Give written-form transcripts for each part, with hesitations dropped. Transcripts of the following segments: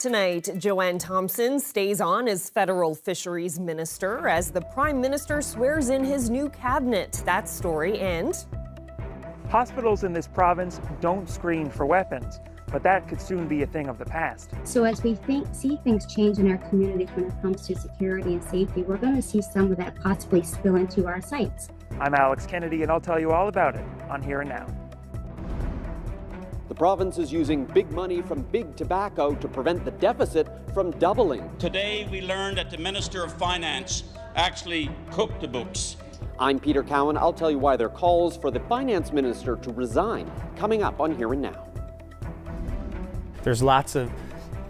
Tonight, Joanne Thompson stays on as federal fisheries minister as the Prime Minister swears in his new cabinet. That story. And hospitals in this province don't screen for weapons, but that could soon be a thing of the past. So as we see things change in our communities when it comes to security and safety, we're going to see some of that possibly spill into our sites. I'm Alex Kennedy, and I'll tell you all about it on Here and Now. The province is using big money from big tobacco to prevent the deficit from doubling. Today we learned that the Minister of Finance actually cooked the books. I'm Peter Cowan. I'll tell you why there are calls for the Finance Minister to resign, coming up on Here and Now. There's lots of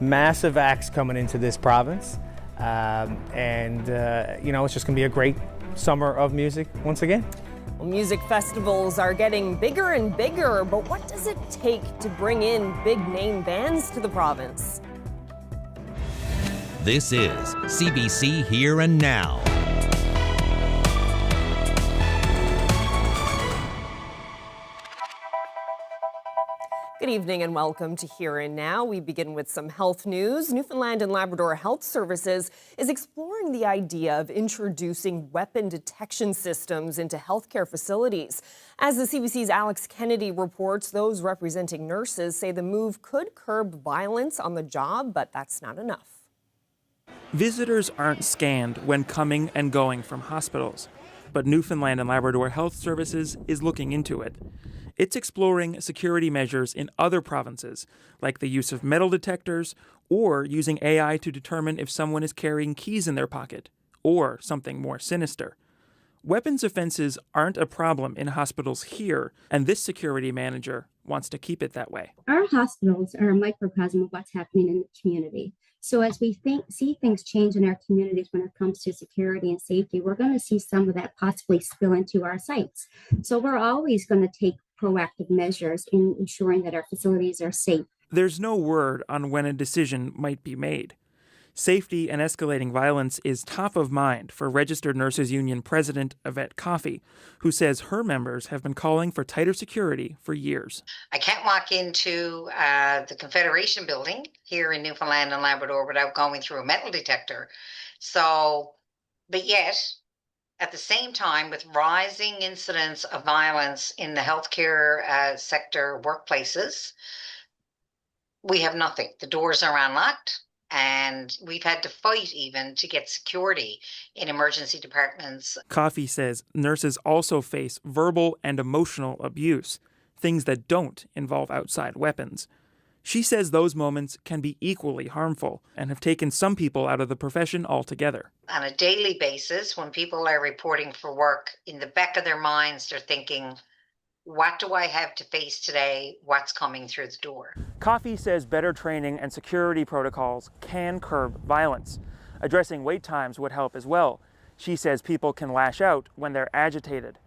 massive acts coming into this province, it's just going to be a great summer of music once again. Well, music festivals are getting bigger and bigger, but what does it take to bring in big-name bands to the province? This is CBC Here and Now. Good evening and welcome to Here and Now. We begin with some health news. Newfoundland and Labrador Health Services is exploring the idea of introducing weapon detection systems into healthcare facilities. As the CBC's Alex Kennedy reports, those representing nurses say the move could curb violence on the job, but that's not enough. Visitors aren't scanned when coming and going from hospitals, but Newfoundland and Labrador Health Services is looking into it. It's exploring security measures in other provinces, like the use of metal detectors or using AI to determine if someone is carrying keys in their pocket, or something more sinister. Weapons offenses aren't a problem in hospitals here, and this security manager wants to keep it that way. Our hospitals are a microcosm of what's happening in the community. So as we see things change in our communities when it comes to security and safety, we're going to see some of that possibly spill into our sites. So we're always going to take proactive measures in ensuring that our facilities are safe. There's no word on when a decision might be made. Safety and escalating violence is top of mind for Registered Nurses Union President Yvette Coffey, who says her members have been calling for tighter security for years. I can't walk into the Confederation building here in Newfoundland and Labrador without going through a metal detector. But yet, at the same time, with rising incidents of violence in the healthcare sector workplaces, we have nothing. The doors are unlocked, and we've had to fight even to get security in emergency departments. Coffey says nurses also face verbal and emotional abuse, things that don't involve outside weapons. She says those moments can be equally harmful and have taken some people out of the profession altogether. On a daily basis, when people are reporting for work, in the back of their minds, they're thinking, what do I have to face today? What's coming through the door? Coffey says better training and security protocols can curb violence. Addressing wait times would help as well. She says people can lash out when they're agitated.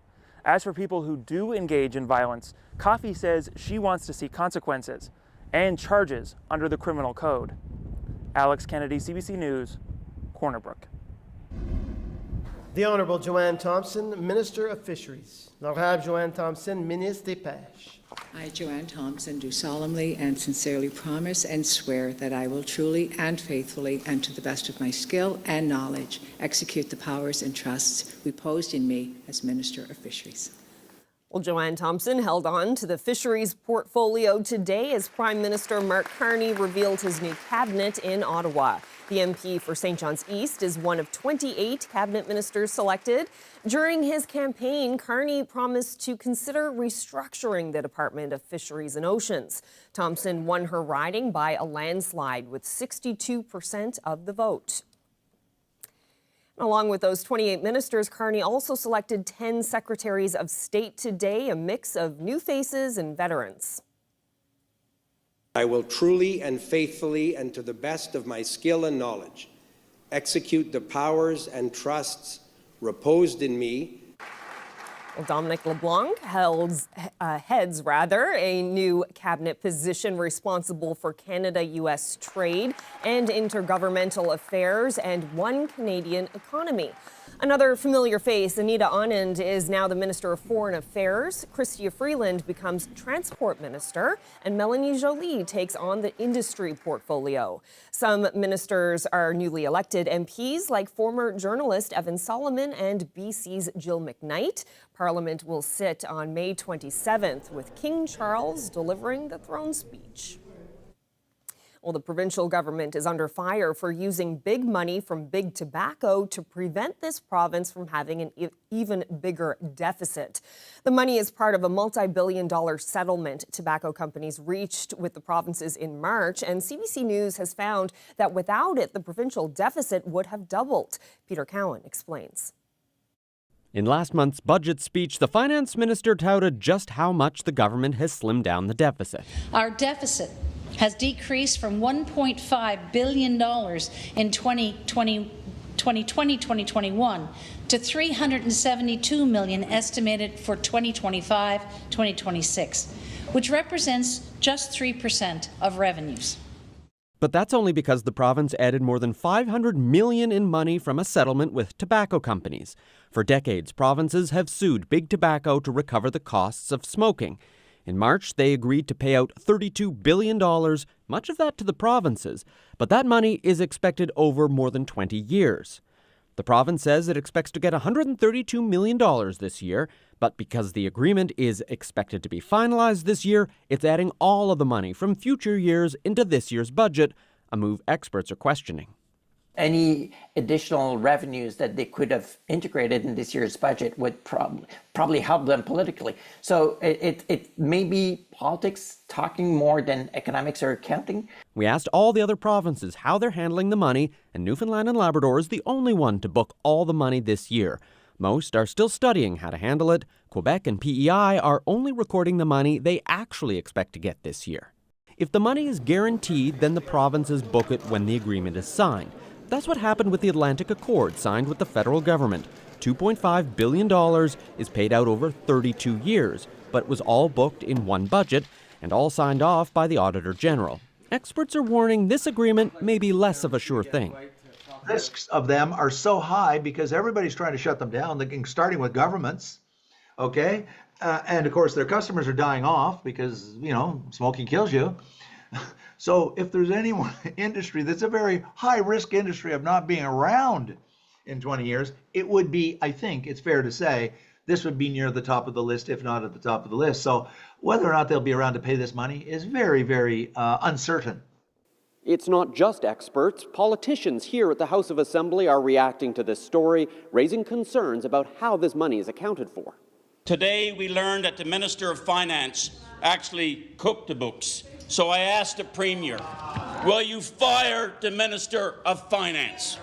As for people who do engage in violence, Coffey says she wants to see consequences and charges under the criminal code. Alex Kennedy, CBC News, Corner Brook. The Honourable Joanne Thompson, Minister of Fisheries. L'Honorable Joanne Thompson, Ministre des Pêches. I, Joanne Thompson, do solemnly and sincerely promise and swear that I will truly and faithfully and to the best of my skill and knowledge execute the powers and trusts reposed in me as Minister of Fisheries. Well, Joanne Thompson held on to the fisheries portfolio today as Prime Minister Mark Carney revealed his new cabinet in Ottawa. The MP for St. John's East is one of 28 cabinet ministers selected. During his campaign, Carney promised to consider restructuring the Department of Fisheries and Oceans. Thompson won her riding by a landslide with 62% of the vote. Along with those 28 ministers, Carney also selected 10 secretaries of state today, a mix of new faces and veterans. I will truly and faithfully and to the best of my skill and knowledge execute the powers and trusts reposed in me. Well, Dominic LeBlanc heads a new cabinet position responsible for Canada-U.S. trade and intergovernmental affairs and one Canadian economy. Another familiar face, Anita Anand, is now the Minister of Foreign Affairs. Chrystia Freeland becomes Transport Minister, and Melanie Joly takes on the industry portfolio. Some ministers are newly elected MPs, like former journalist Evan Solomon and BC's Jill McKnight. Parliament will sit on May 27th, with King Charles delivering the throne speech. Well, the provincial government is under fire for using big money from big tobacco to prevent this province from having an even bigger deficit. The money is part of a multi-billion-dollar settlement tobacco companies reached with the provinces in March, and CBC News has found that without it, the provincial deficit would have doubled. Peter Cowan explains. In last month's budget speech, the finance minister touted just how much the government has slimmed down the deficit. Our deficit has decreased from $1.5 billion in 2020-2021 to $372 million estimated for 2025-2026, which represents just 3% of revenues. But that's only because the province added more than $500 million in money from a settlement with tobacco companies. For decades, provinces have sued big tobacco to recover the costs of smoking. In March, they agreed to pay out $32 billion, much of that to the provinces, but that money is expected over more than 20 years. The province says it expects to get $132 million this year, but because the agreement is expected to be finalized this year, it's adding all of the money from future years into this year's budget, a move experts are questioning. Any additional revenues that they could have integrated in this year's budget would probably help them politically. So it may be politics talking more than economics or accounting. We asked all the other provinces how they're handling the money, and Newfoundland and Labrador is the only one to book all the money this year. Most are still studying how to handle it. Quebec and PEI are only recording the money they actually expect to get this year. If the money is guaranteed, then the provinces book it when the agreement is signed. That's what happened with the Atlantic Accord signed with the federal government. $2.5 billion is paid out over 32 years, but was all booked in one budget and all signed off by the Auditor General. Experts are warning this agreement may be less of a sure thing. Risks of them are so high because everybody's trying to shut them down, starting with governments, okay? And of course, their customers are dying off because, smoking kills you. So if there's any industry that's a very high-risk industry of not being around in 20 years, it would be, I think it's fair to say, this would be near the top of the list, if not at the top of the list. So whether or not they'll be around to pay this money is very, very uncertain. It's not just experts. Politicians here at the House of Assembly are reacting to this story, raising concerns about how this money is accounted for. Today, we learned that the Minister of Finance actually cooked the books. So I asked the Premier, will you fire the Minister of Finance?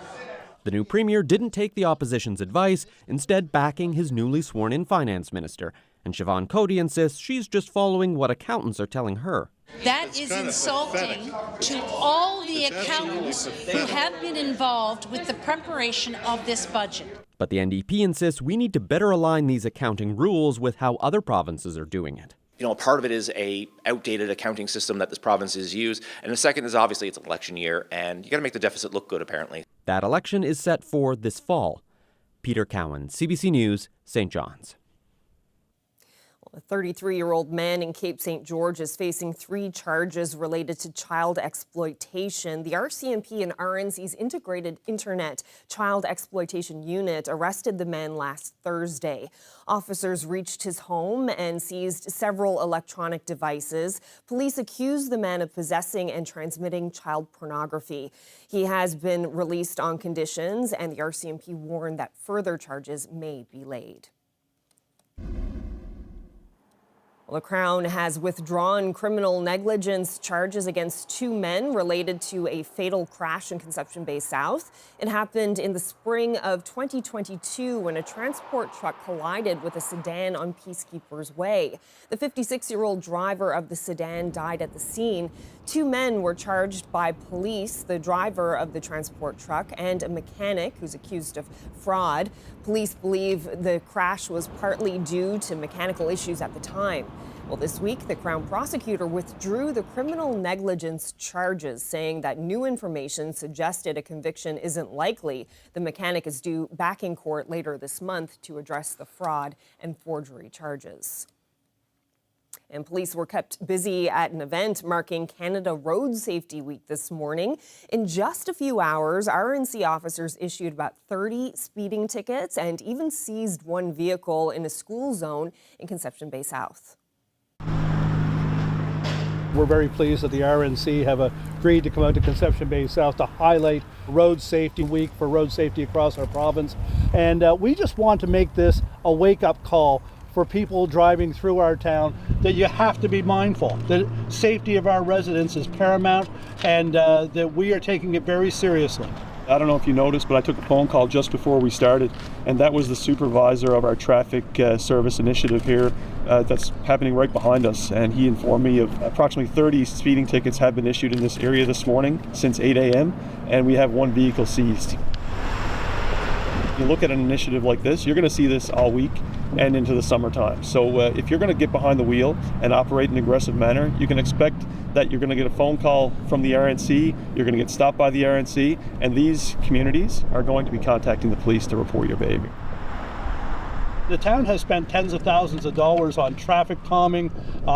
The new Premier didn't take the opposition's advice, instead backing his newly sworn-in finance minister. And Siobhan Cody insists she's just following what accountants are telling her. That is insulting to all the accountants who have been involved with the preparation of this budget. But the NDP insists we need to better align these accounting rules with how other provinces are doing it. Part of it is a outdated accounting system that this province has used, and the second is obviously it's an election year, and you got to make the deficit look good, apparently. That election is set for this fall. Peter Cowan, CBC News, St. John's. A 33-year-old man in Cape St. George is facing 3 charges related to child exploitation. The RCMP and RNC's Integrated Internet Child Exploitation Unit arrested the man last Thursday. Officers reached his home and seized several electronic devices. Police accused the man of possessing and transmitting child pornography. He has been released on conditions, and the RCMP warned that further charges may be laid. The Crown has withdrawn criminal negligence charges against 2 men related to a fatal crash in Conception Bay South. It happened in the spring of 2022 when a transport truck collided with a sedan on Peacekeepers Way. The 56-year-old driver of the sedan died at the scene. 2 men were charged by police, the driver of the transport truck and a mechanic who's accused of fraud. Police believe the crash was partly due to mechanical issues at the time. Well, this week, the Crown prosecutor withdrew the criminal negligence charges, saying that new information suggested a conviction isn't likely. The mechanic is due back in court later this month to address the fraud and forgery charges. And police were kept busy at an event marking Canada Road Safety Week this morning. In just a few hours, RNC officers issued about 30 speeding tickets and even seized one vehicle in a school zone in Conception Bay South. We're very pleased that the RNC have agreed to come out to Conception Bay South to highlight Road Safety Week for road safety across our province. And we just want to make this a wake-up call for people driving through our town that you have to be mindful. The safety of our residents is paramount, and that we are taking it very seriously. I don't know if you noticed, but I took a phone call just before we started, and that was the supervisor of our traffic service initiative here that's happening right behind us, and he informed me of approximately 30 speeding tickets have been issued in this area this morning since 8 a.m., and we have one vehicle seized. You look at an initiative like this, you're going to see this all week and into the summertime. So if you're going to get behind the wheel and operate in an aggressive manner, you can expect that you're going to get a phone call from the RNC, you're going to get stopped by the RNC, and these communities are going to be contacting the police to report your behavior. The town has spent tens of thousands of dollars on traffic calming,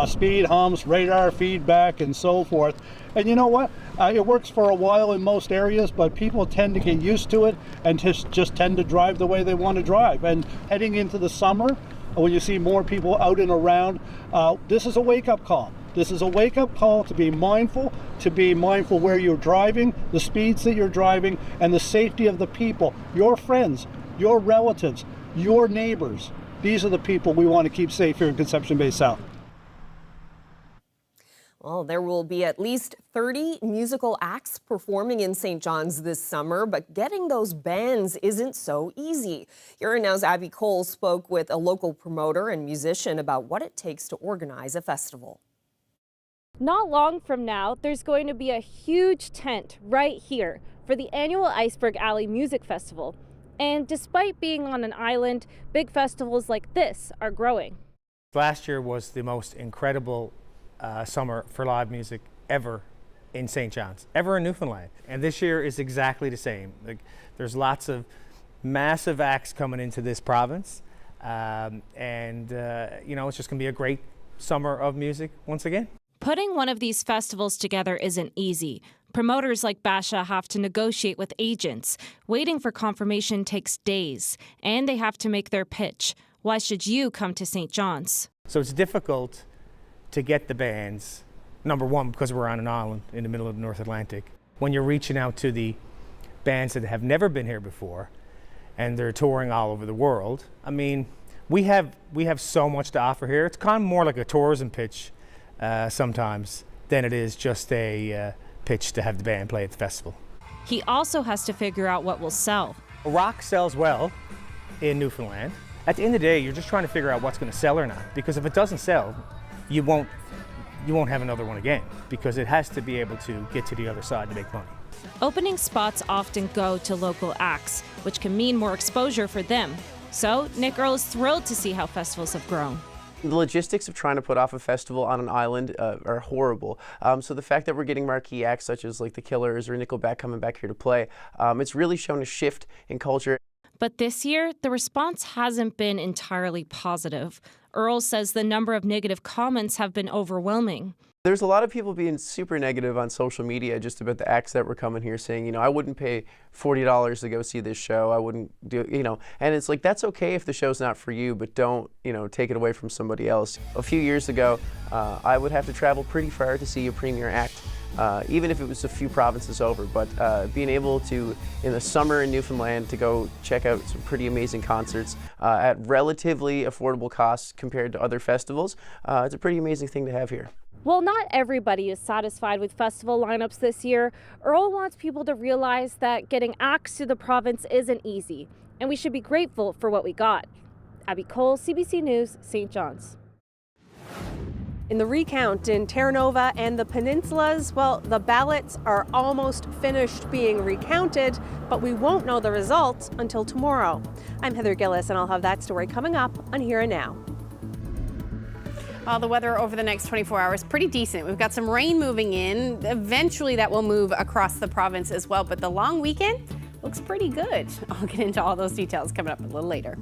speed humps, radar feedback, and so forth. And you know what? It works for a while in most areas, but people tend to get used to it and just tend to drive the way they want to drive. And heading into the summer, when you see more people out and around, this is a wake-up call. This is a wake-up call to be mindful where you're driving, the speeds that you're driving, and the safety of the people, your friends, your relatives, your neighbors. These are the people we want to keep safe here in Conception Bay South. Well, there will be at least 30 musical acts performing in St. John's this summer, but getting those bands isn't so easy. Here Now's Abby Cole spoke with a local promoter and musician about what it takes to organize a festival. Not long from now, there's going to be a huge tent right here for the annual Iceberg Alley Music Festival. And despite being on an island, big festivals like this are growing. Last year was the most incredible summer for live music ever in St. John's, ever in Newfoundland. And this year is exactly the same. There's lots of massive acts coming into this province. You know, it's just going to be a great summer of music once again. Putting one of these festivals together isn't easy. Promoters like Basha have to negotiate with agents. Waiting for confirmation takes days, and they have to make their pitch. Why should you come to St. John's? So it's difficult to get the bands, number one, because we're on an island in the middle of the North Atlantic. When you're reaching out to the bands that have never been here before, and they're touring all over the world, I mean, we have so much to offer here. It's kind of more like a tourism pitch sometimes than it is just a pitch to have the band play at the festival. He also has to figure out what will sell. Rock sells well in Newfoundland. At the end of the day, you're just trying to figure out what's going to sell or not, because if it doesn't sell, you won't have another one again, because it has to be able to get to the other side to make money. Opening spots often go to local acts, which can mean more exposure for them. So Nick Earl is thrilled to see how festivals have grown. The logistics of trying to put off a festival on an island are horrible. So the fact that we're getting marquee acts such as like the Killers or Nickelback coming back here to play, it's really shown a shift in culture. But this year, the response hasn't been entirely positive. Earl says the number of negative comments have been overwhelming. There's a lot of people being super negative on social media just about the acts that were coming here, saying, you know, I wouldn't pay $40 to go see this show. I wouldn't do, you know, and it's like, that's okay if the show's not for you, but don't, you know, take it away from somebody else. A few years ago, I would have to travel pretty far to see a premier act, even if it was a few provinces over. But being able to, in the summer in Newfoundland, to go check out some pretty amazing concerts at relatively affordable costs compared to other festivals, it's a pretty amazing thing to have here. While not everybody is satisfied with festival lineups this year, Earl wants people to realize that getting acts to the province isn't easy, and we should be grateful for what we got. Abby Cole, CBC News, St. John's. In the recount in Terra Nova and the Peninsulas, well, the ballots are almost finished being recounted, but we won't know the results until tomorrow. I'm Heather Gillis, and I'll have that story coming up on Here and Now. Well, the weather over the next 24 hours, pretty decent. We've got some rain moving in. Eventually that will move across the province as well, but the long weekend looks pretty good. I'll get into all those details coming up a little later.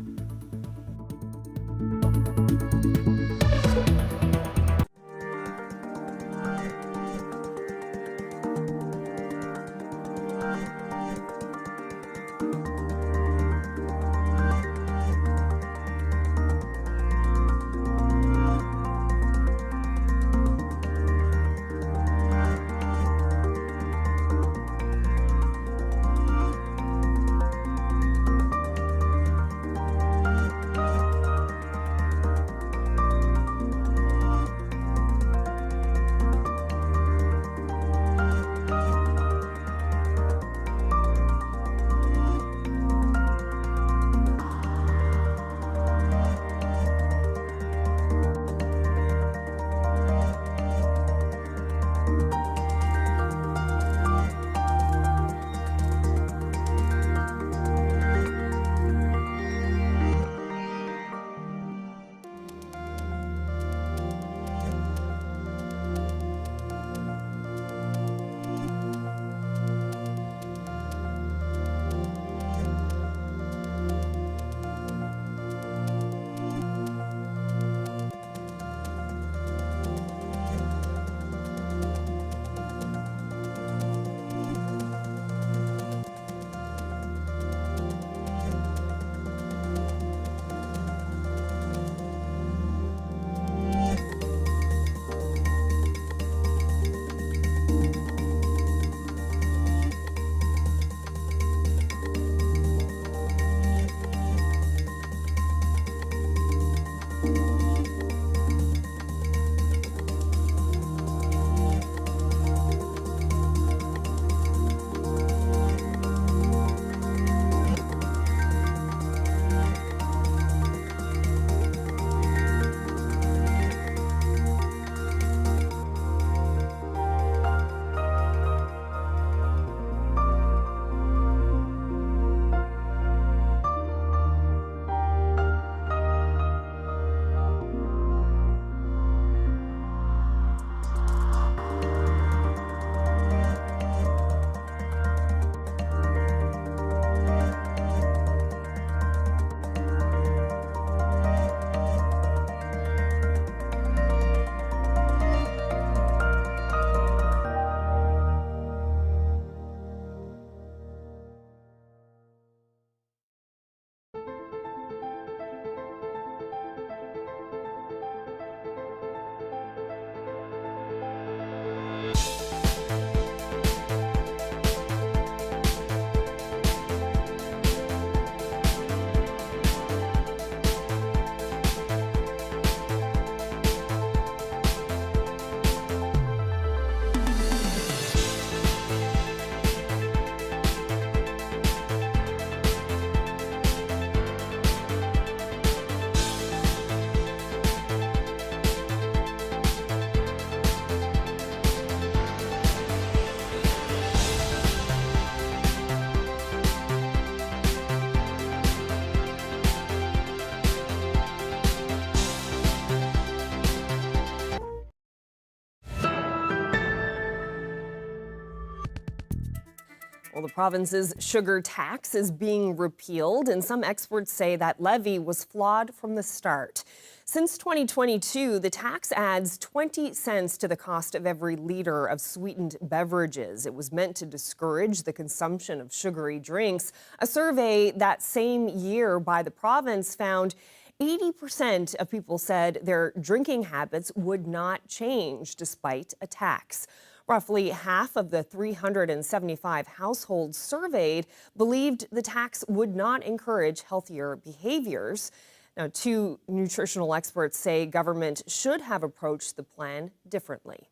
Well, the province's sugar tax is being repealed, and some experts say that levy was flawed from the start. Since 2022, the tax adds 20 cents to the cost of every liter of sweetened beverages. It was meant to discourage the consumption of sugary drinks. A survey that same year by the province found 80% of people said their drinking habits would not change despite a tax. Roughly half of the 375 households surveyed believed the tax would not encourage healthier behaviors. Now, two nutritional experts say government should have approached the plan differently.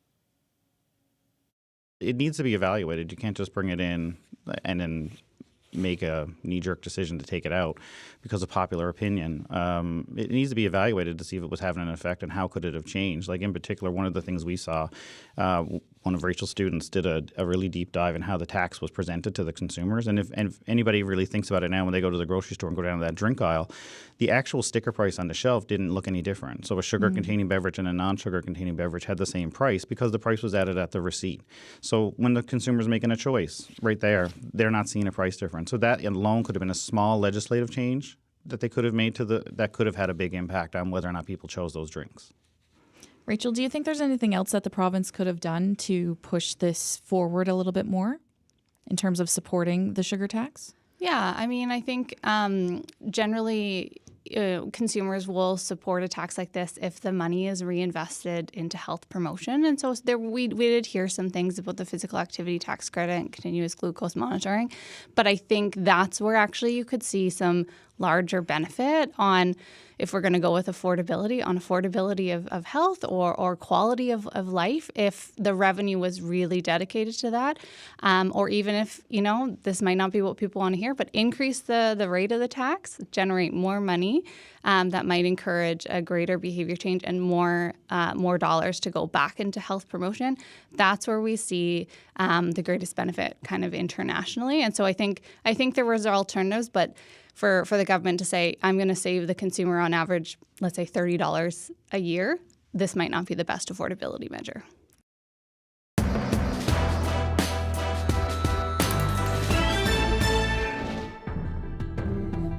It needs to be evaluated. You can't just bring it in and then make a knee-jerk decision to take it out because of popular opinion. It needs to be evaluated to see if it was having an effect and how could it have changed. Like in particular, one of the things we saw one of Rachel's students did a really deep dive in how the tax was presented to the consumers. And if anybody really thinks about it now, when they go to the grocery store and go down to that drink aisle, the actual sticker price on the shelf didn't look any different. So a sugar-containing beverage and a non-sugar-containing beverage had the same price because the price was added at the receipt. So when the consumer's making a choice right there, they're not seeing a price difference. So that alone could have been a small legislative change that they could have made that could have had a big impact on whether or not people chose those drinks. Rachel, do you think there's anything else that the province could have done to push this forward a little bit more in terms of supporting the sugar tax? Yeah, I mean, I think generally consumers will support a tax like this if the money is reinvested into health promotion. And so we did hear some things about the physical activity tax credit and continuous glucose monitoring. But I think that's where actually you could see some larger benefit on, if we're going to go with affordability of health or quality of life, if the revenue was really dedicated to that, or even if, this might not be what people want to hear, but increase the rate of the tax, generate more money, that might encourage a greater behavior change and more dollars to go back into health promotion. That's where we see the greatest benefit kind of internationally. And so I think there was alternatives, but for the government to say, I'm going to save the consumer on average, let's say $30 a year, this might not be the best affordability measure.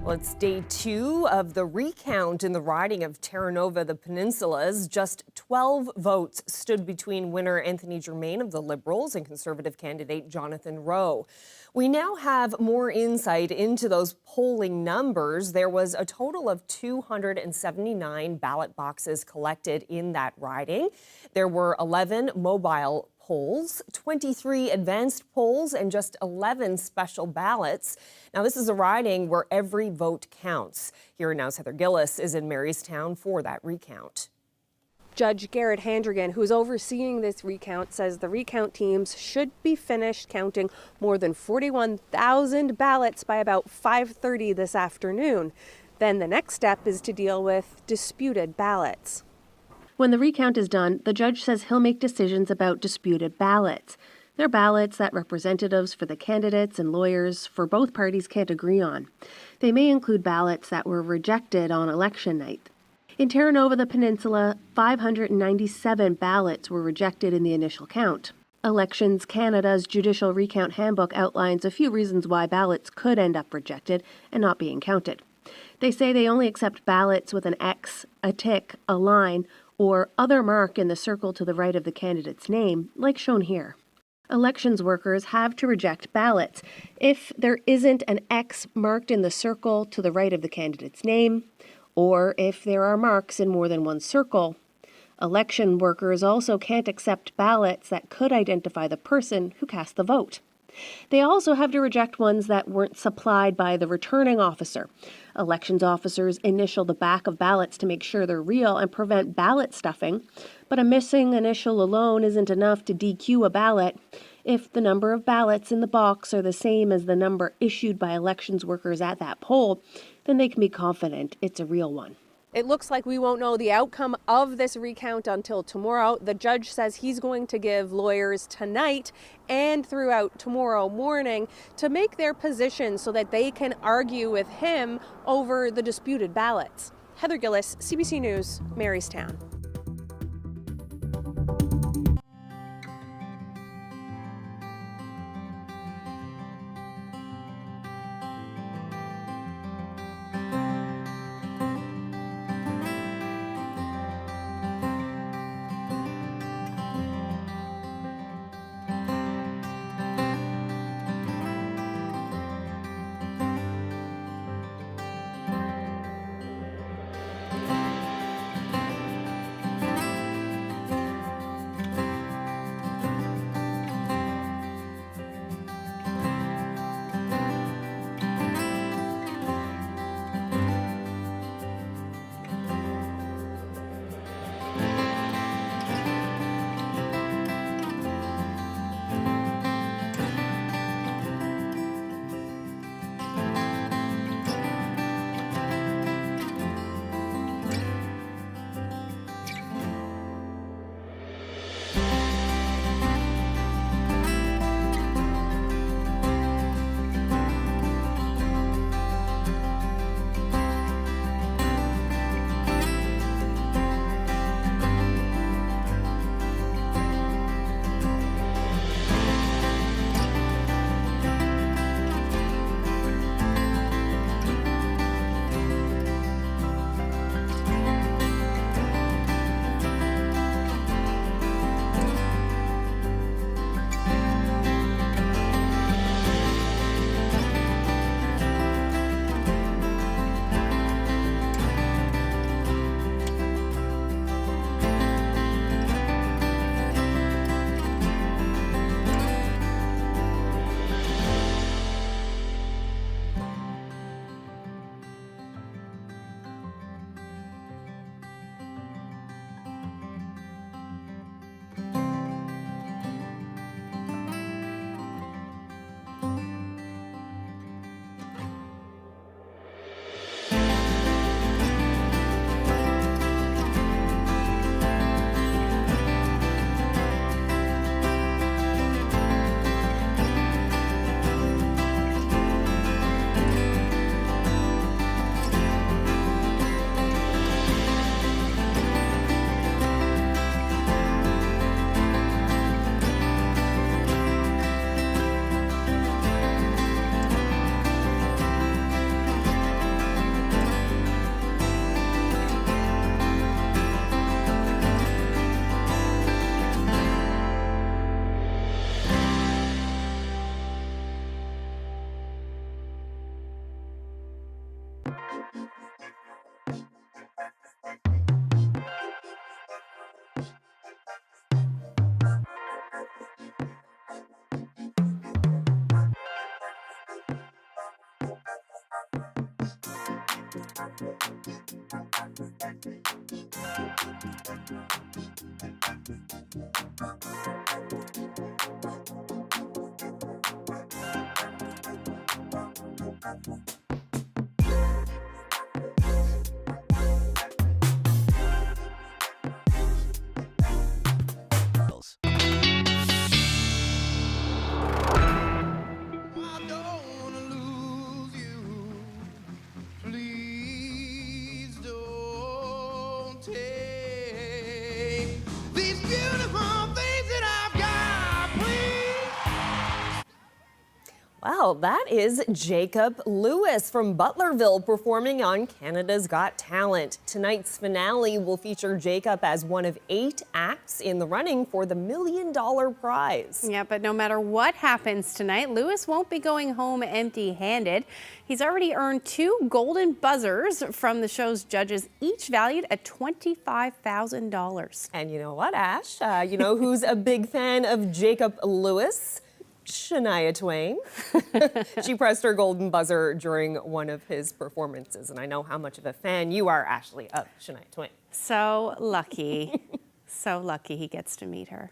Well, it's day 2 of the recount in the riding of Terra Nova, the Peninsulas. Just 12 votes stood between winner Anthony Germain of the Liberals and Conservative candidate Jonathan Rowe. We now have more insight into those polling numbers. There was a total of 279 ballot boxes collected in that riding. There were 11 mobile polls, 23 advanced polls, and just 11 special ballots. Now, this is a riding where every vote counts. Here now's Heather Gillis is in Marystown for that recount. Judge Garrett Handrigan, who's overseeing this recount, says the recount teams should be finished counting more than 41,000 ballots by about 5:30 this afternoon. Then the next step is to deal with disputed ballots. When the recount is done, the judge says he'll make decisions about disputed ballots. They're ballots that representatives for the candidates and lawyers for both parties can't agree on. They may include ballots that were rejected on election night. In Terra Nova, the Peninsula, 597 ballots were rejected in the initial count. Elections Canada's Judicial Recount Handbook outlines a few reasons why ballots could end up rejected and not being counted. They say they only accept ballots with an X, a tick, a line, or other mark in the circle to the right of the candidate's name, like shown here. Elections workers have to reject ballots if there isn't an X marked in the circle to the right of the candidate's name, or if there are marks in more than one circle. Election workers also can't accept ballots that could identify the person who cast the vote. They also have to reject ones that weren't supplied by the returning officer. Elections officers initial the back of ballots to make sure they're real and prevent ballot stuffing, but a missing initial alone isn't enough to DQ a ballot. If the number of ballots in the box are the same as the number issued by elections workers at that poll, then they can be confident it's a real one. It looks like we won't know the outcome of this recount until tomorrow. The judge says he's going to give lawyers tonight and throughout tomorrow morning to make their position so that they can argue with him over the disputed ballots. Heather Gillis, CBC News, Marystown. Well, that is Jacob Lewis from Butlerville performing on Canada's Got Talent. Tonight's finale will feature Jacob as one of 8 acts in the running for the $1 million prize. Yeah, but no matter what happens tonight, Lewis won't be going home empty-handed. He's already earned 2 golden buzzers from the show's judges, each valued at $25,000. And you know what, Ash? You know who's a big fan of Jacob Lewis? Shania Twain. She pressed her golden buzzer during one of his performances, and I know how much of a fan you are, Ashley, of Shania Twain. So lucky. So lucky he gets to meet her.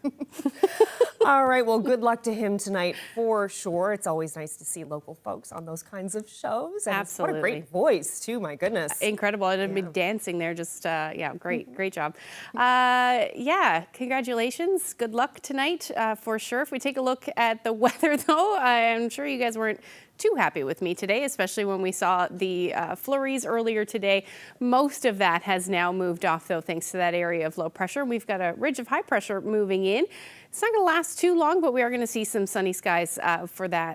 All right, well, good luck to him tonight for sure. It's always nice to see local folks on those kinds of shows. And Absolutely. What a great voice, too, my goodness. Incredible. I'd been dancing there just, yeah, great job. Yeah, congratulations. Good luck tonight for sure. If we take a look at the weather, though, I'm sure you guys weren't too happy with me today, especially when we saw the flurries earlier today. Most of that has now moved off, though, thanks to that area of low pressure. We've got a ridge of high pressure moving in. It's not going to last too long, but we are going to see some sunny skies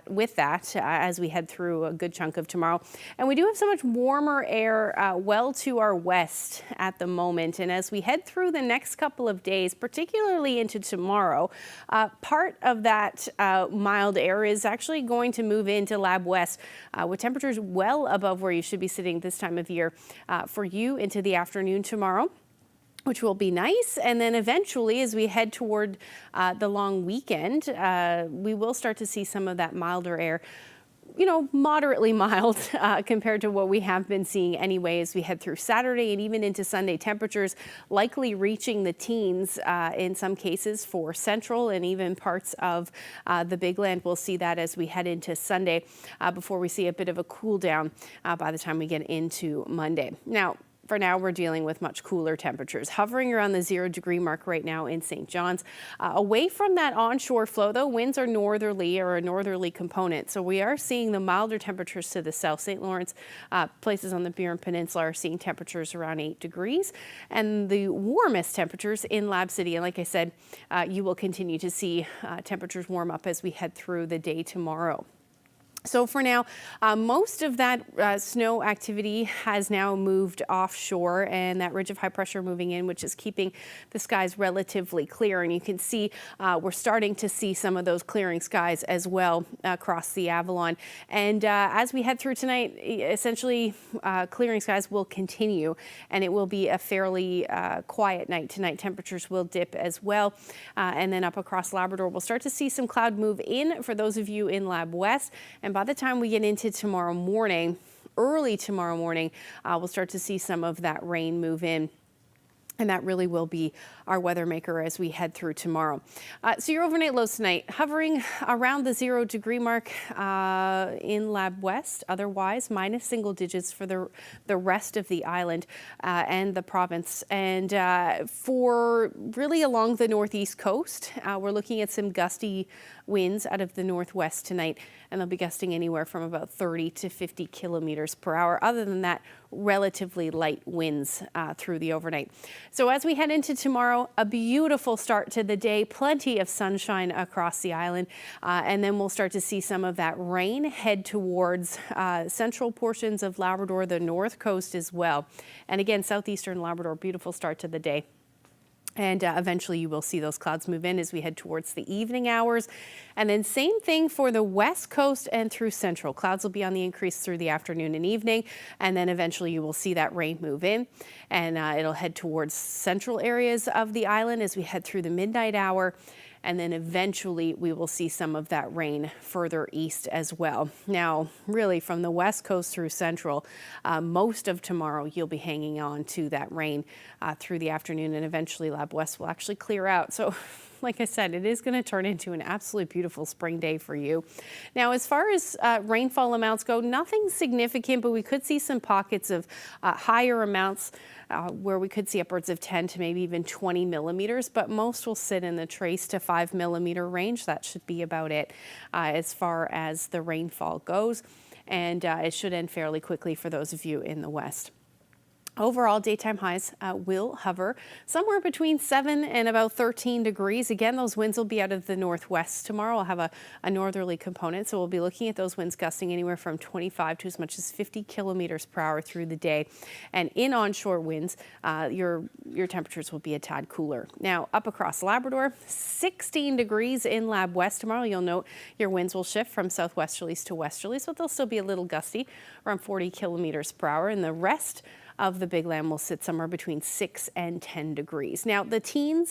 with that as we head through a good chunk of tomorrow. And we do have so much warmer air well to our west at the moment. And as we head through the next couple of days, particularly into tomorrow, part of that mild air is actually going to move into Lab West with temperatures well above where you should be sitting this time of year for you into the afternoon tomorrow, which will be nice. And then eventually, as we head toward the long weekend, we will start to see some of that milder air, you know, moderately mild compared to what we have been seeing anyway as we head through Saturday and even into Sunday. Temperatures likely reaching the teens in some cases for central and even parts of the Big Land. We'll see that as we head into Sunday before we see a bit of a cool down by the time we get into Monday. Now, for now, we're dealing with much cooler temperatures, hovering around the 0-degree mark right now in St. John's. Away from that onshore flow, though, winds are northerly or a northerly component. So we are seeing the milder temperatures to the south. St. Lawrence, places on the Burin Peninsula are seeing temperatures around 8 degrees. And the warmest temperatures in Lab City. And like I said, you will continue to see temperatures warm up as we head through the day tomorrow. So for now, most of that snow activity has now moved offshore, and that ridge of high pressure moving in, which is keeping the skies relatively clear. And you can see we're starting to see some of those clearing skies as well across the Avalon. And as we head through tonight, essentially clearing skies will continue, and it will be a fairly quiet night tonight. Temperatures will dip as well. And then up across Labrador, we'll start to see some cloud move in for those of you in Lab West. And by the time we get into tomorrow morning, early tomorrow morning, we'll start to see some of that rain move in. And that really will be our weather maker as we head through tomorrow. So your overnight lows tonight, hovering around the 0-degree mark in Lab West. Otherwise, minus single digits for the rest of the island and the province. And for really along the northeast coast, we're looking at some gusty winds out of the northwest tonight, and they'll be gusting anywhere from about 30 to 50 kilometers per hour. Other than that, relatively light winds through the overnight. So as we head into tomorrow, a beautiful start to the day, plenty of sunshine across the island, and then we'll start to see some of that rain head towards central portions of Labrador, the north coast as well. And again, southeastern Labrador, beautiful start to the day. And eventually you will see those clouds move in as we head towards the evening hours. And then same thing for the west coast and through central. Clouds will be on the increase through the afternoon and evening. And then eventually you will see that rain move in. And it'll head towards central areas of the island as we head through the midnight hour. and then eventually we will see some of that rain further east as well. Now, really from the west coast through central, most of tomorrow you'll be hanging on to that rain through the afternoon, and eventually Lab West will actually clear out. So like I said, it is going to turn into an absolutely beautiful spring day for you. Now, as far as rainfall amounts go, nothing significant, but we could see some pockets of higher amounts where we could see upwards of 10 to maybe even 20 millimeters, but most will sit in the trace to 5 millimeter range. That should be about it as far as the rainfall goes, and it should end fairly quickly for those of you in the west. Overall, daytime highs will hover somewhere between 7 and about 13 degrees. Again, those winds will be out of the northwest tomorrow. We'll have a northerly component, so we'll be looking at those winds gusting anywhere from 25 to as much as 50 kilometers per hour through the day. And in onshore winds, your temperatures will be a tad cooler. Now, up across Labrador, 16 degrees in Lab West tomorrow. You'll note your winds will shift from southwesterlies to westerlies, so they'll still be a little gusty, around 40 kilometers per hour. And the rest of the Big Land will sit somewhere between 6 and 10 degrees. Now, the teen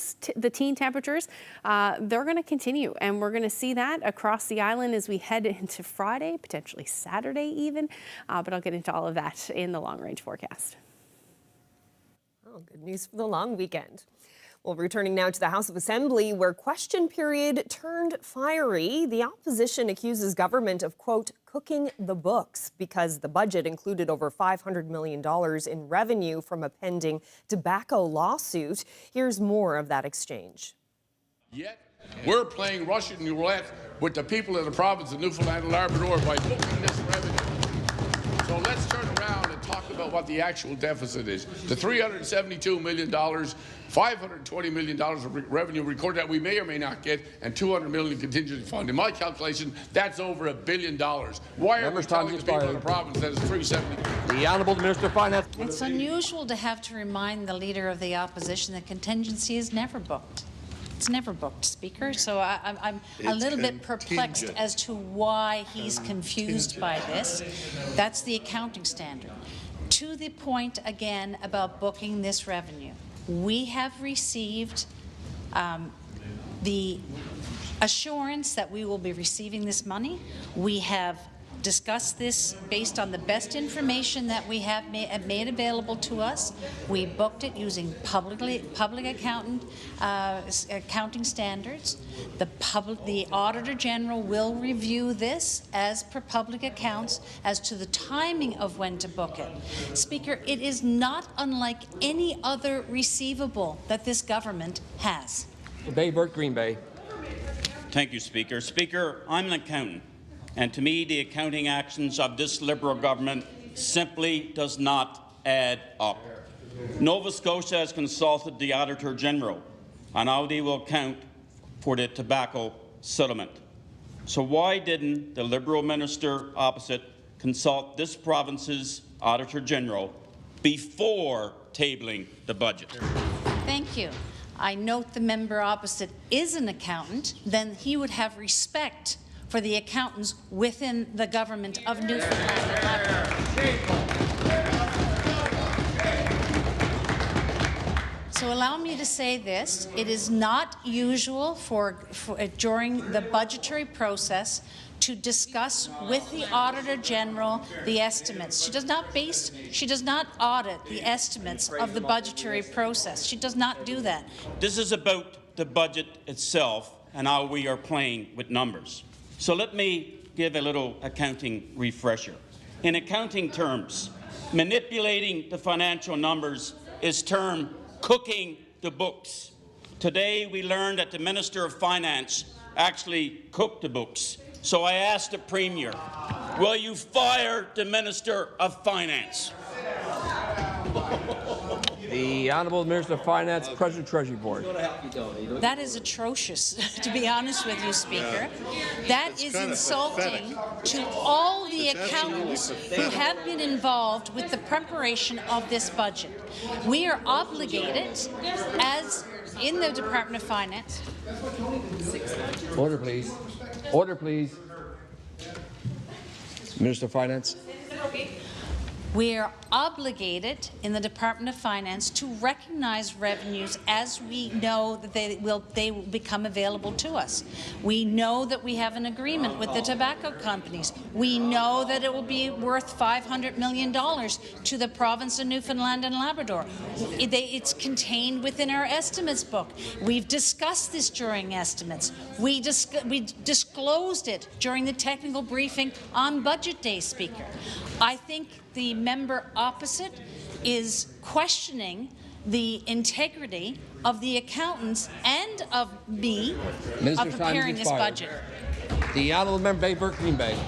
temperatures, they're going to continue, and we're going to see that across the island as we head into Friday, potentially Saturday even, but I'll get into all of that in the long-range forecast. Oh, good news for the long weekend. Well, returning now to the House of Assembly, where question period turned fiery. The opposition accuses government of, quote, cooking the books because the budget included over $500 million in revenue from a pending tobacco lawsuit. Here's more of that exchange. Yet, we're playing Russian roulette with the people of the province of Newfoundland and Labrador by booking this revenue. So let's turn around and talk about what the actual deficit is. The $372 million, $520 million of revenue recorded that we may or may not get, and $200 million contingency fund. In my calculation, that's over $1 billion. Why are we telling the people of the province that it's $370? The Honourable Minister of Finance. It's unusual to have to remind the Leader of the Opposition that contingency is never booked. It's never booked, Speaker, so I'm a little bit perplexed as to why he's confused by this. That's the accounting standard. To the point again about booking this revenue, we have received the assurance that we will be receiving this money. We have discussed this based on the best information that we have made available to us. We booked it using public accounting standards. The Auditor General will review this as per public accounts as to the timing of when to book it. Speaker, it is not unlike any other receivable that this government has. Baybert, Green Bay. Thank you, Speaker. Speaker, I'm an accountant. And to me, the accounting actions of this Liberal government simply does not add up. Nova Scotia has consulted the Auditor General on how they will account for the tobacco settlement. So why didn't the Liberal minister opposite consult this province's Auditor General before tabling the budget? Thank you. I note the member opposite is an accountant, then he would have respect for the accountants within the government of Newfoundland and Labrador. So allow me to say this. It is not usual during the budgetary process to discuss with the Auditor General the estimates. She does not audit the estimates of the budgetary process. She does not do that. This is about the budget itself and how we are playing with numbers. So let me give a little accounting refresher. In accounting terms, manipulating the financial numbers is termed cooking the books. Today we learned that the Minister of Finance actually cooked the books. So I asked the Premier, will you fire the Minister of Finance? The Honourable Minister of Finance, President Treasury Board. That is atrocious, to be honest with you, Speaker. That is insulting to all the accountants who have been involved with the preparation of this budget. We are obligated, as in the Department of Finance. Order, please. Order, please. Minister of Finance. We are obligated in the Department of Finance to recognize revenues as we know that they will become available to us. We know that we have an agreement with the tobacco companies. We know that it will be worth $500 million to the province of Newfoundland and Labrador. It's contained within our estimates book. We've discussed this during estimates. We disclosed it during the technical briefing on Budget Day, Speaker. I think the member opposite is questioning the integrity of the accountants and of me of preparing this budget. The honourable member Bay Burke-Green Bay.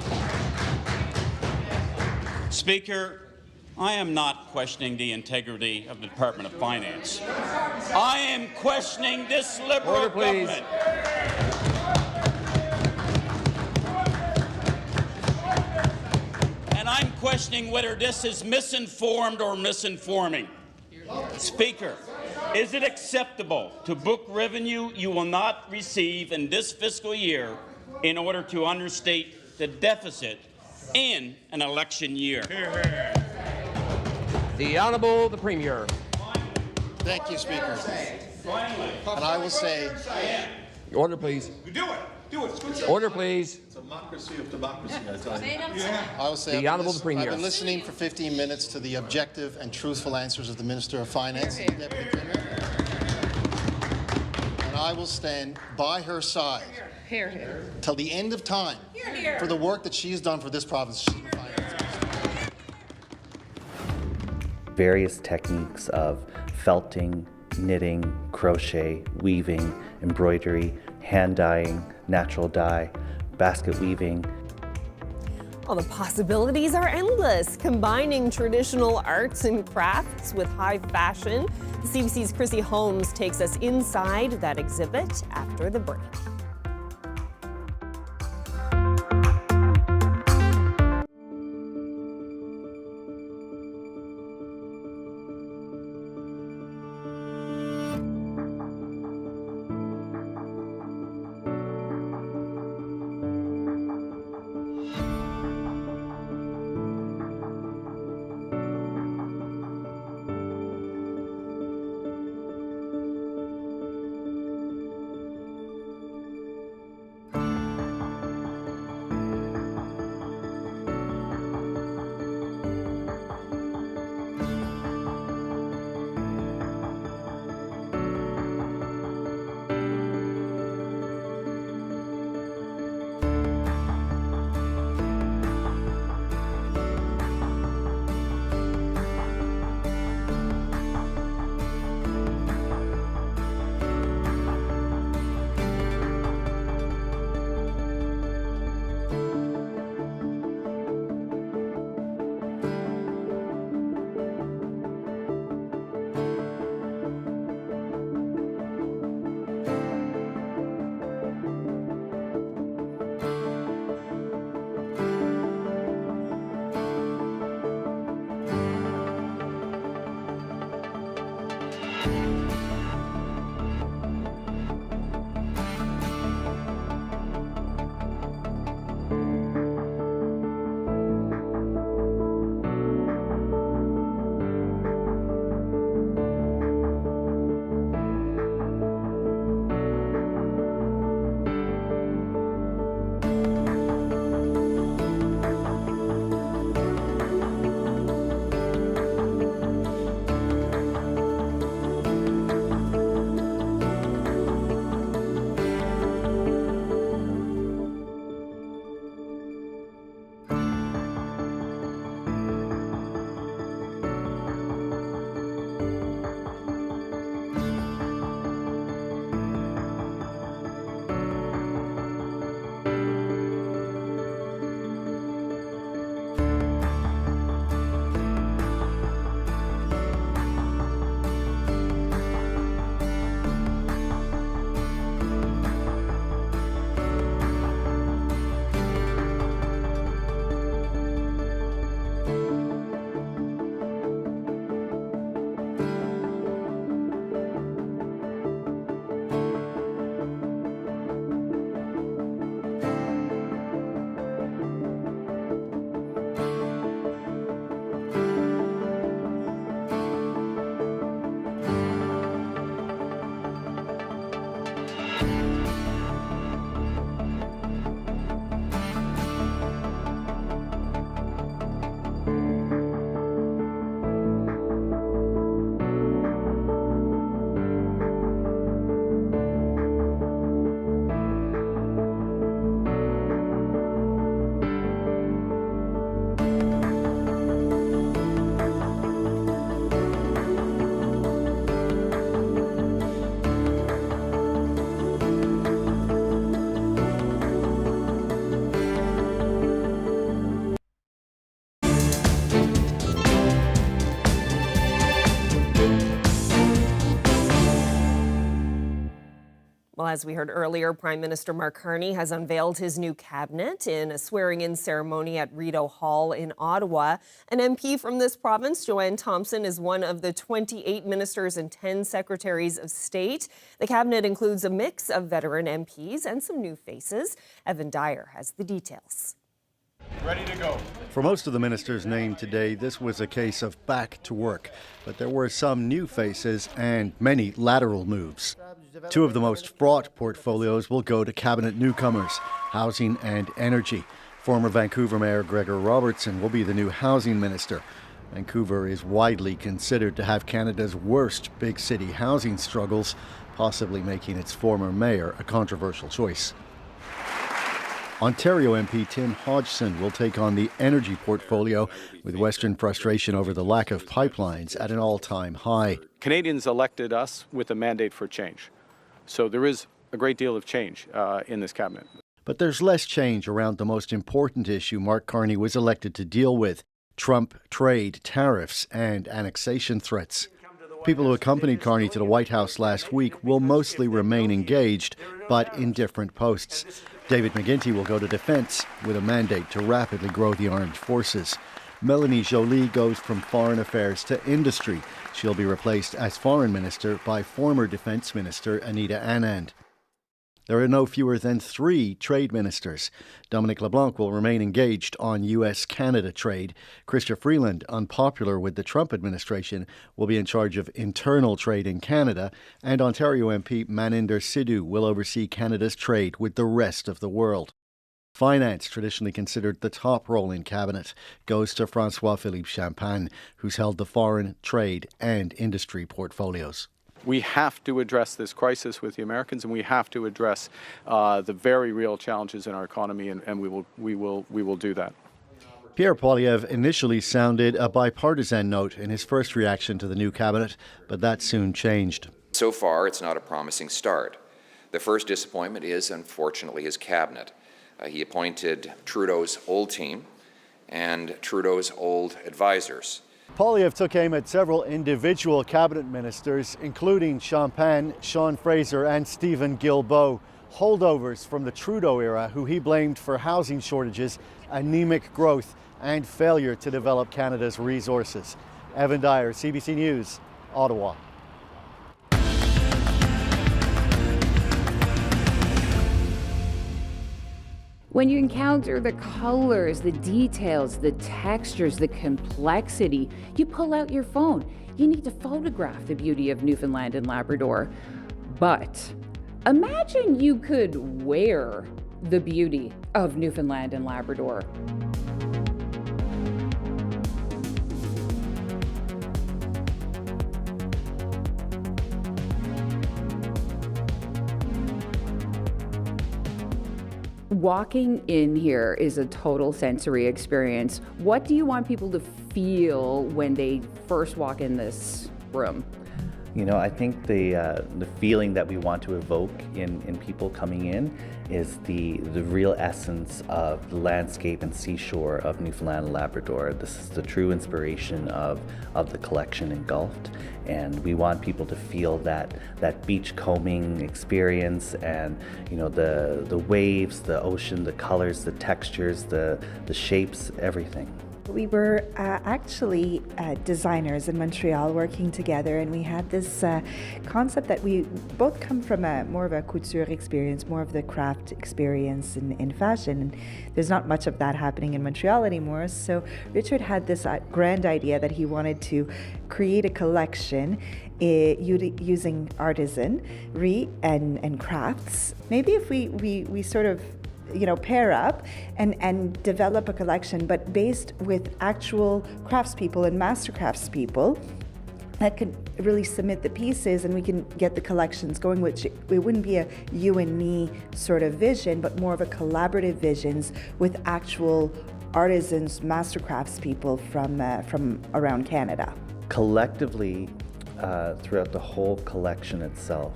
Speaker, I am not questioning the integrity of the Department of Finance. I am questioning this Liberal government. And I'm questioning whether this is misinformed or misinforming. Speaker, is it acceptable to book revenue you will not receive in this fiscal year in order to understate the deficit in an election year? The Honourable the Premier. Thank you, Speaker. And I will say... Order, please. Do it. Do it. Order, please. It's a democracy of democracy, I tell you. Yeah. I will say The Honourable the I've Premier. been listening for 15 minutes to the objective and truthful answers of the Minister of Finance and the Deputy Premier. And I will stand by her side till the end of time for the work that she has done for this province. Various techniques of felting, knitting, crochet, weaving, embroidery, hand dyeing, natural dye, basket weaving. Well, the possibilities are endless, combining traditional arts and crafts with high fashion. The CBC's Chrissy Holmes takes us inside that exhibit after the break. Well, as we heard earlier, Prime Minister Mark Carney has unveiled his new cabinet in a swearing-in ceremony at Rideau Hall in Ottawa. An MP from this province, Joanne Thompson, is one of the 28 ministers and 10 secretaries of state. The cabinet includes a mix of veteran MPs and some new faces. Evan Dyer has the details. Ready to go. For most of the ministers named today, this was a case of back to work. But there were some new faces and many lateral moves. Two of the most fraught portfolios will go to cabinet newcomers, housing and energy. Former Vancouver Mayor Gregor Robertson will be the new housing minister. Vancouver is widely considered to have Canada's worst big city housing struggles, possibly making its former mayor a controversial choice. Ontario MP Tim Hodgson will take on the energy portfolio, with Western frustration over the lack of pipelines at an all-time high. Canadians elected us with a mandate for change. So there is a great deal of change in this cabinet. But there's less change around the most important issue Mark Carney was elected to deal with: Trump trade, tariffs, and annexation threats. People who accompanied Carney to the White House last week will mostly remain engaged, but in different posts. David McGuinty will go to defence with a mandate to rapidly grow the armed forces. Melanie Joly goes from foreign affairs to industry. She'll be replaced as foreign minister by former defence minister Anita Anand. There are no fewer than 3 trade ministers. Dominic LeBlanc will remain engaged on US-Canada trade. Chrystia Freeland, unpopular with the Trump administration, will be in charge of internal trade in Canada. And Ontario MP Maninder Sidhu will oversee Canada's trade with the rest of the world. Finance, traditionally considered the top role in cabinet, goes to François-Philippe Champagne, who's held the foreign, trade and industry portfolios. We have to address this crisis with the Americans, and we have to address the very real challenges in our economy, and we will do that. Pierre Poilievre initially sounded a bipartisan note in his first reaction to the new cabinet, but that soon changed. So far, it's not a promising start. The first disappointment is, unfortunately, his cabinet. He appointed Trudeau's old team and Trudeau's old advisors. Poilievre took aim at several individual cabinet ministers, including Champagne, Sean Fraser and Stephen Guilbeault, holdovers from the Trudeau era who he blamed for housing shortages, anemic growth and failure to develop Canada's resources. Evan Dyer, CBC News, Ottawa. When you encounter the colors, the details, the textures, the complexity, you pull out your phone. You need to photograph the beauty of Newfoundland and Labrador. But imagine you could wear the beauty of Newfoundland and Labrador. Walking in here is a total sensory experience. What do you want people to feel when they first walk in this room? You know, I think the feeling that we want to evoke in people coming in is the real essence of the landscape and seashore of Newfoundland and Labrador. This is the true inspiration of the collection engulfed, and we want people to feel that beach combing experience, and you know, the waves, the ocean, the colors, the textures, the shapes, everything. We were actually designers in Montreal working together, and we had this concept that we both come from more of a couture experience, more of the craft experience in fashion. And there's not much of that happening in Montreal anymore. So Richard had this grand idea that he wanted to create a collection using artisanry and crafts. Maybe if we sort of pair up and develop a collection, but based with actual craftspeople and master craftspeople that could really submit the pieces, and we can get the collections going, which it wouldn't be a you and me sort of vision, but more of a collaborative visions with actual artisans, master craftspeople from around Canada. Collectively, throughout the whole collection itself,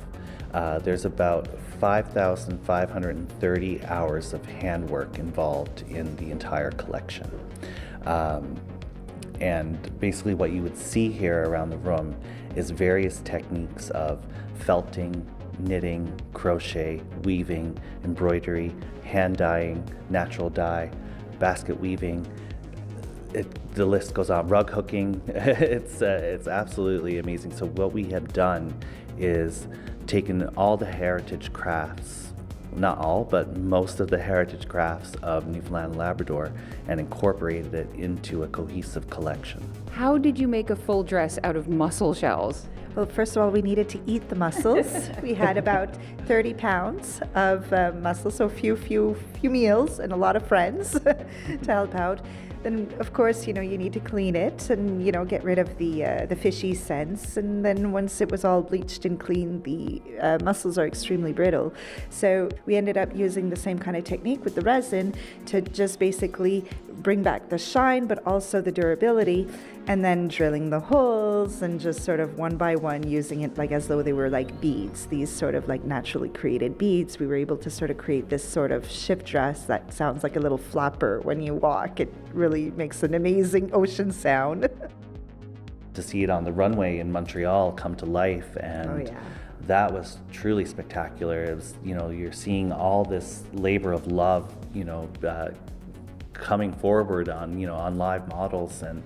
there's about 5,530 hours of handwork involved in the entire collection. And basically what you would see here around the room is various techniques of felting, knitting, crochet, weaving, embroidery, hand dyeing, natural dye, basket weaving. The list goes on. Rug hooking. It's absolutely amazing. So what we have done is taken all the heritage crafts, not all, but most of the heritage crafts of Newfoundland and Labrador, and incorporated it into a cohesive collection. How did you make a full dress out of mussel shells? Well, first of all, we needed to eat the mussels. We had about 30 pounds of mussels, so few meals and a lot of friends to help out. Then, of course, you need to clean it and, get rid of the fishy scents. And then once it was all bleached and cleaned, the mussels are extremely brittle. So we ended up using the same kind of technique with the resin to just basically bring back the shine, but also the durability, and then drilling the holes and just sort of one by one using it like as though they were like beads, these sort of like naturally created beads. We were able to sort of create this sort of shift dress that sounds like a little flapper when you walk. It really makes an amazing ocean sound. To see it on the runway in Montreal come to life, and that was truly spectacular. It was, you're seeing all this labor of love, coming forward on live models, and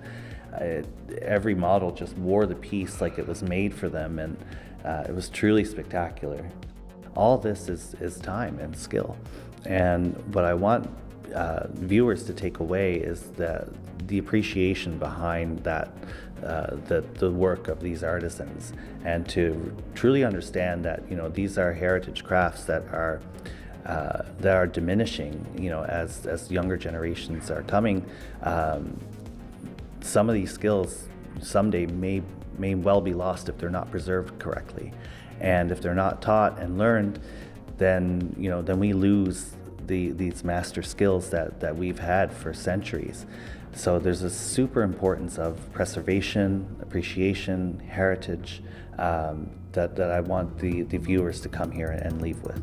every model just wore the piece like it was made for them, and it was truly spectacular. All this is time and skill, and what I want viewers to take away is the appreciation behind that, the work of these artisans, and to truly understand that these are heritage crafts that are diminishing, as younger generations are coming. Some of these skills someday may well be lost if they're not preserved correctly, and if they're not taught and learned, then we lose these master skills that we've had for centuries. So there's a super importance of preservation, appreciation, heritage that I want the viewers to come here and leave with.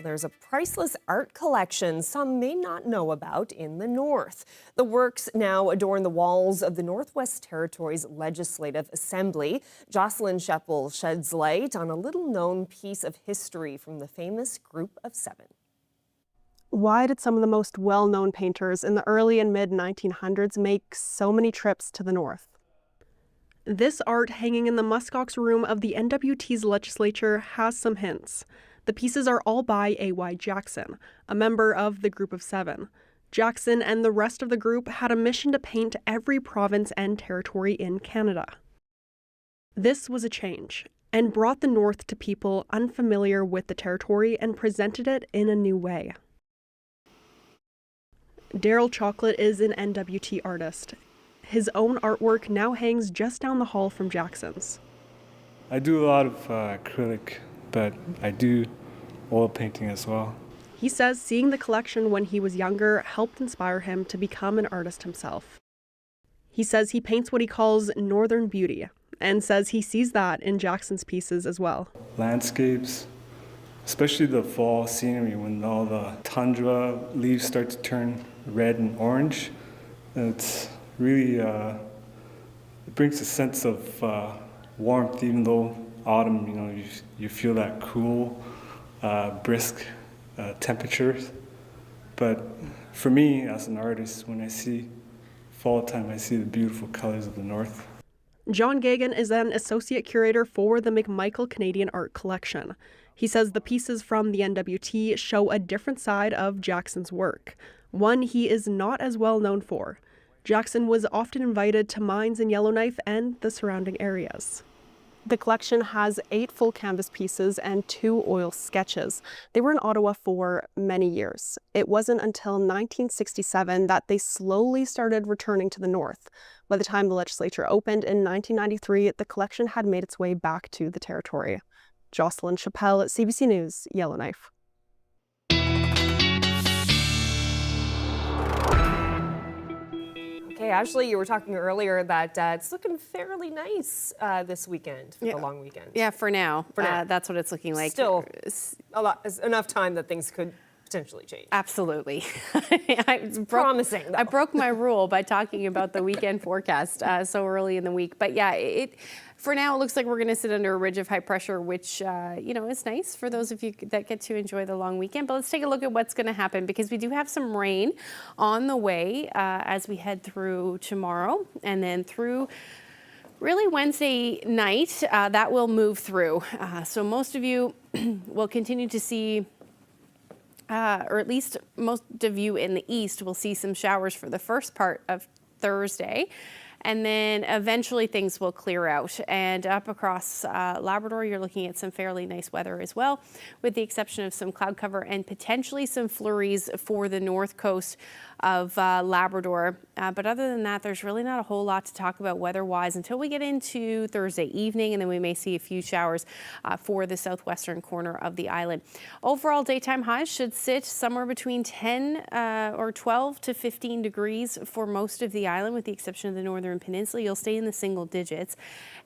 There's a priceless art collection some may not know about in the north. The works now adorn the walls of the Northwest Territories Legislative Assembly. Jocelyn Sheppel sheds light on a little-known piece of history from the famous Group of Seven. Why did some of the most well-known painters in the early and mid-1900s make so many trips to the north? This art hanging in the muskox room of the NWT's legislature has some hints. The pieces are all by A.Y. Jackson, a member of the Group of Seven. Jackson and the rest of the group had a mission to paint every province and territory in Canada. This was a change, and brought the North to people unfamiliar with the territory and presented it in a new way. Daryl Chocolate is an NWT artist. His own artwork now hangs just down the hall from Jackson's. I do a lot of acrylic, but I do oil painting as well. He says seeing the collection when he was younger helped inspire him to become an artist himself. He says he paints what he calls northern beauty, and says he sees that in Jackson's pieces as well. Landscapes, especially the fall scenery when all the tundra leaves start to turn red and orange. It's really, it brings a sense of warmth, even though autumn, you feel that cool, brisk temperatures. But for me, as an artist, when I see fall time, I see the beautiful colors of the north. John Gagan is an associate curator for the McMichael Canadian Art Collection. He says the pieces from the NWT show a different side of Jackson's work, one he is not as well known for. Jackson was often invited to mines in Yellowknife and the surrounding areas. The collection has 8 full canvas pieces and 2 oil sketches. They were in Ottawa for many years. It wasn't until 1967 that they slowly started returning to the north. By the time the legislature opened in 1993, the collection had made its way back to the territory. Jocelyn Sheppel at CBC News, Yellowknife. Okay, Ashley, you were talking earlier that it's looking fairly nice this weekend, for the long weekend. Yeah, for now. That's what it's looking like. Still, enough time that things could potentially change. Absolutely. Promising, though. I broke my rule by talking about the weekend forecast so early in the week. But yeah, for now, it looks like we're going to sit under a ridge of high pressure, which, is nice for those of you that get to enjoy the long weekend. But let's take a look at what's going to happen, because we do have some rain on the way as we head through tomorrow and then through really Wednesday night. That will move through. So most of you will continue to see or at least most of you in the east will see some showers for the first part of Thursday. And then eventually things will clear out. And up across Labrador, you're looking at some fairly nice weather as well, with the exception of some cloud cover and potentially some flurries for the north coast of Labrador. But other than that, there's really not a whole lot to talk about weather-wise until we get into Thursday evening, and then we may see a few showers for the southwestern corner of the island. Overall, daytime highs should sit somewhere between 12 to 15 degrees for most of the island, with the exception of the northern peninsula. You'll stay in the single digits,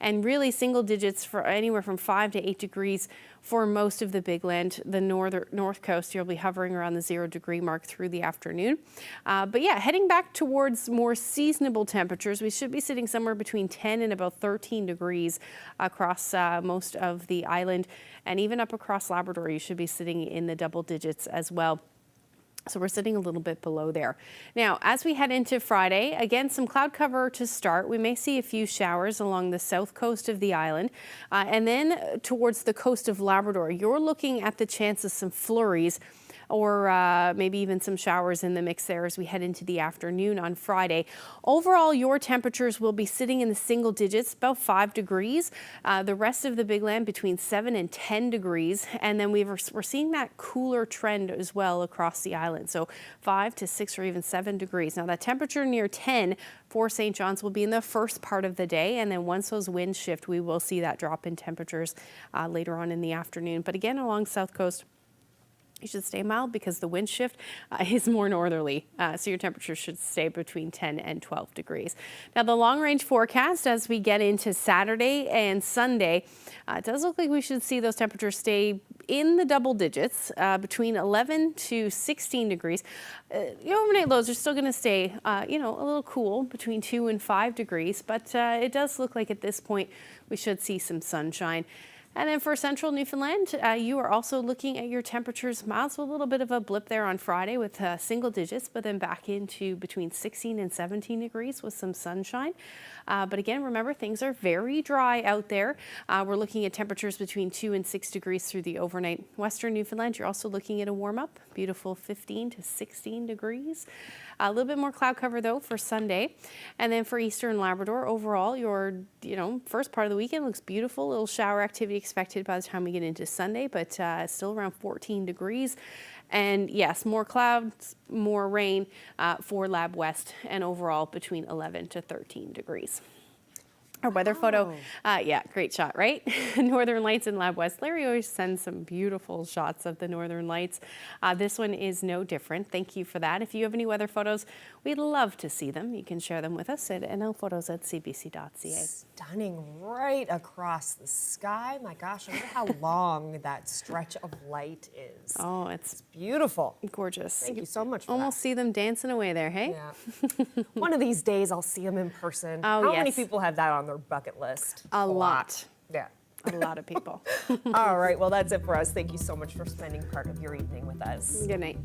and really single digits for anywhere from 5 to 8 degrees for most of the big land. The north coast, you'll be hovering around the 0 degree mark through the afternoon. But yeah, heading back towards more seasonable temperatures, we should be sitting somewhere between 10 and about 13 degrees across most of the island, and even up across Labrador, you should be sitting in the double digits as well. So we're sitting a little bit below there. Now, as we head into Friday, again, some cloud cover to start. We may see a few showers along the south coast of the island. And then towards the coast of Labrador, you're looking at the chance of some flurries, or maybe even some showers in the mix there as we head into the afternoon on Friday. Overall, your temperatures will be sitting in the single digits, about 5 degrees. The rest of the big land between 7 and 10 degrees. And then we're seeing that cooler trend as well across the island. So 5 to 6 or even 7 degrees. Now that temperature near 10 for St. John's will be in the first part of the day. And then once those winds shift, we will see that drop in temperatures later on in the afternoon. But again, along South Coast, you should stay mild because the wind shift is more northerly. So your temperature should stay between 10 and 12 degrees. Now the long range forecast as we get into Saturday and Sunday, it does look like we should see those temperatures stay in the double digits, between 11 to 16 degrees. The overnight lows are still going to stay, a little cool, between 2 and 5 degrees, but it does look like at this point we should see some sunshine. And then for central Newfoundland, you are also looking at your temperatures mild, so a little bit of a blip there on Friday with single digits, but then back into between 16 and 17 degrees with some sunshine. But again, remember, things are very dry out there. We're looking at temperatures between 2 and 6 degrees through the overnight. Western Newfoundland, you're also looking at a warm up, beautiful 15 to 16 degrees. A little bit more cloud cover though for Sunday. And then for Eastern Labrador, overall, your first part of the weekend looks beautiful. A little shower activity expected by the time we get into Sunday, but still around 14 degrees. And yes, more clouds, more rain for Lab West, and overall between 11 to 13 degrees. Our weather photo, yeah, great shot, right? Northern Lights in Lab West. Larry always sends some beautiful shots of the Northern Lights. This one is no different. Thank you for that. If you have any weather photos, we'd love to see them. You can share them with us at nlphotos@cbc.ca. Stunning right across the sky. My gosh, I wonder how long that stretch of light is. Oh, it's beautiful. Gorgeous. Thank you so much for Almost see them dancing away there, hey? Yeah. One of these days I'll see them in person. Oh, How yes. many people have that on their bucket list? A lot. Yeah. A lot of people. All right, well, that's it for us. Thank you so much for spending part of your evening with us. Good night.